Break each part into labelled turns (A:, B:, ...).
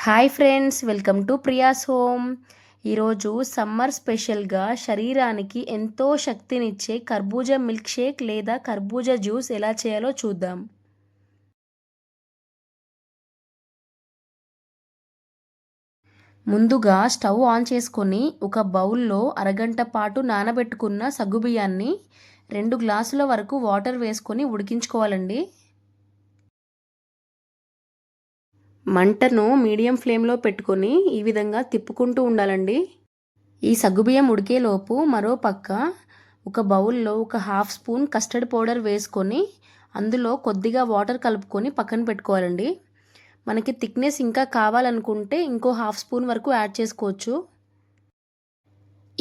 A: Hi friends, welcome to Priya's home. ఈరోజు summer స్పెషల్గా శరీరానికి ఎంతో శక్తినిచ్చే కర్బూజా మిల్క్ షేక్ లేదా కర్బూజా జ్యూస్ ఎలా చేయాలో చూద్దాం. ముందుగా స్టవ్ ఆన్ చేసుకొని ఒక బౌల్లో అరగంట పాటు నానబెట్టుకున్న సగ్గుబియ్యాన్ని 2 గ్లాసుల వరకు వాటర్ వేసుకొని ఉడికించుకోవాలండి. మంటను మీడియం ఫ్లేమ్లో పెట్టుకొని ఈ విధంగా తిప్పుకుంటూ ఉండాలండి. ఈ సగ్గుబియ్యం ఉడికేలోపు మరో పక్క ఒక బౌల్లో ఒక హాఫ్ స్పూన్ కస్టర్డ్ పౌడర్ వేసుకొని అందులో కొద్దిగా వాటర్ కలుపుకొని పక్కన పెట్టుకోవాలండి. మనకి థిక్నెస్ ఇంకా కావాలనుకుంటే ఇంకో హాఫ్ స్పూన్ వరకు యాడ్ చేసుకోవచ్చు.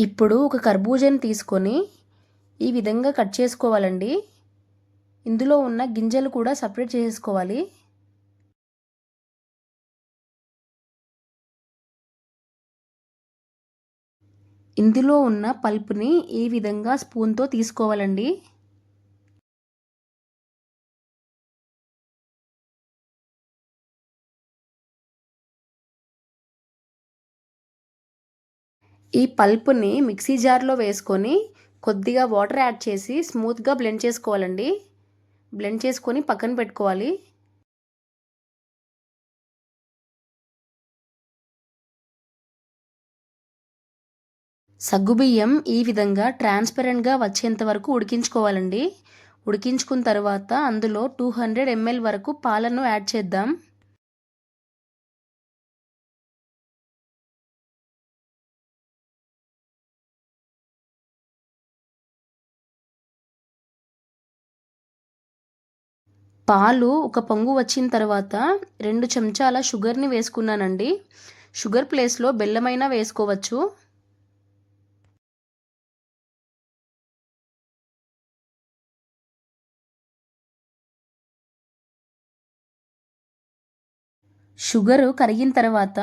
A: ఇప్పుడు ఒక కర్బూజాని తీసుకొని ఈ విధంగా కట్ చేసుకోవాలండి. ఇందులో ఉన్న గింజలు కూడా సపరేట్ చేసుకోవాలి. ఇందులో ఉన్న పల్ప్ని ఈ విధంగా స్పూన్తో తీసుకోవాలండి. ఈ పల్ప్ని మిక్సీ జార్లో వేసుకొని కొద్దిగా వాటర్ యాడ్ చేసి స్మూత్గా బ్లెండ్ చేసుకోవాలండి. బ్లెండ్ చేసుకొని పక్కన పెట్టుకోవాలి. సగ్గుబియ్యం ఈ విధంగా ట్రాన్స్పరెంట్గా వచ్చేంత వరకు ఉడికించుకోవాలండి. ఉడికించుకున్న తర్వాత అందులో 200 ml వరకు పాలను యాడ్ చేద్దాం. పాలు ఒక పొంగు వచ్చిన తర్వాత 2 చెంచాల షుగర్ని వేసుకున్నానండి. షుగర్ ప్లేస్లో బెల్లమైనా వేసుకోవచ్చు. షుగరు కరిగిన తర్వాత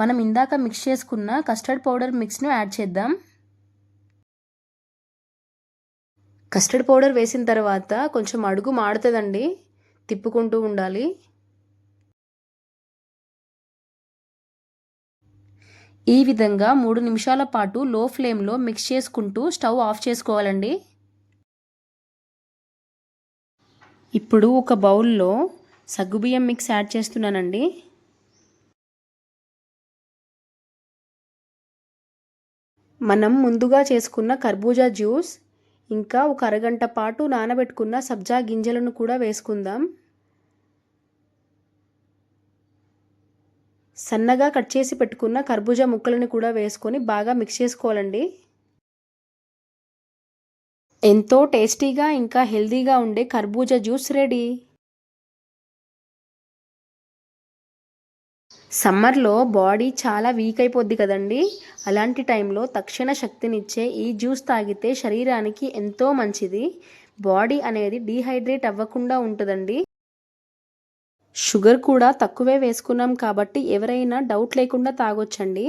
A: మనం ఇందాక మిక్స్ చేసుకున్న కస్టర్డ్ పౌడర్ మిక్స్ను యాడ్ చేద్దాం. కస్టర్డ్ పౌడర్ వేసిన తర్వాత కొంచెం అడుగు మాడుతుందండి, తిప్పుకుంటూ ఉండాలి. ఈ విధంగా 3 నిమిషాల పాటు లో ఫ్లేమ్లో మిక్స్ చేసుకుంటూ స్టవ్ ఆఫ్ చేసుకోవాలండి. ఇప్పుడు ఒక బౌల్లో సగ్గుబియ్యం మిక్స్ యాడ్ చేస్తున్నానండి. మనం ముందుగా చేసుకున్న కర్బూజా జ్యూస్ ఇంకా ఒక అరగంట పాటు నానబెట్టుకున్న సబ్జా గింజలను కూడా వేసుకుందాం. సన్నగా కట్ చేసి పెట్టుకున్న కర్బూజా ముక్కలను కూడా వేసుకొని బాగా మిక్స్ చేసుకోవాలండి. ఎంతో టేస్టీగా ఇంకా హెల్తీగా ఉండే కర్బూజా జ్యూస్ రెడీ. సమ్మర్లో బాడీ చాలా వీక్ అయిపోద్ది కదండి. అలాంటి టైంలో తక్షణ శక్తినిచ్చే ఈ జ్యూస్ తాగితే శరీరానికి ఎంతో మంచిది. బాడీ అనేది డీహైడ్రేట్ అవ్వకుండా ఉంటుందండి. షుగర్ కూడా తక్కువే వేసుకున్నాం కాబట్టి ఎవరైనా డౌట్ లేకుండా తాగొచ్చండి.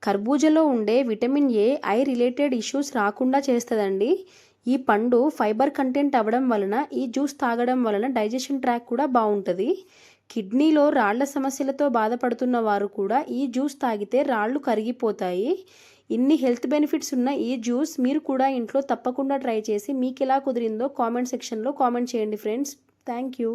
A: కర్బూజాలో ఉండే vitamin A I related issues రాకుండా చేస్తుందండి. ఈ పండు ఫైబర్ కంటెంట్ అవ్వడం వలన ఈ జ్యూస్ తాగడం వలన డైజెషన్ ట్రాక్ కూడా బాగుంటుంది. కిడ్నీలో రాళ్ల సమస్యలతో బాధపడుతున్న వారు కూడా ఈ జ్యూస్ తాగితే రాళ్ళు కరిగిపోతాయి. ఇన్ని హెల్త్ బెనిఫిట్స్ ఉన్న ఈ జ్యూస్ మీరు కూడా ఇంట్లో తప్పకుండా ట్రై చేసి మీకు ఎలా కుదిరిందో కామెంట్ సెక్షన్లో కామెంట్ చేయండి ఫ్రెండ్స్. Thank you.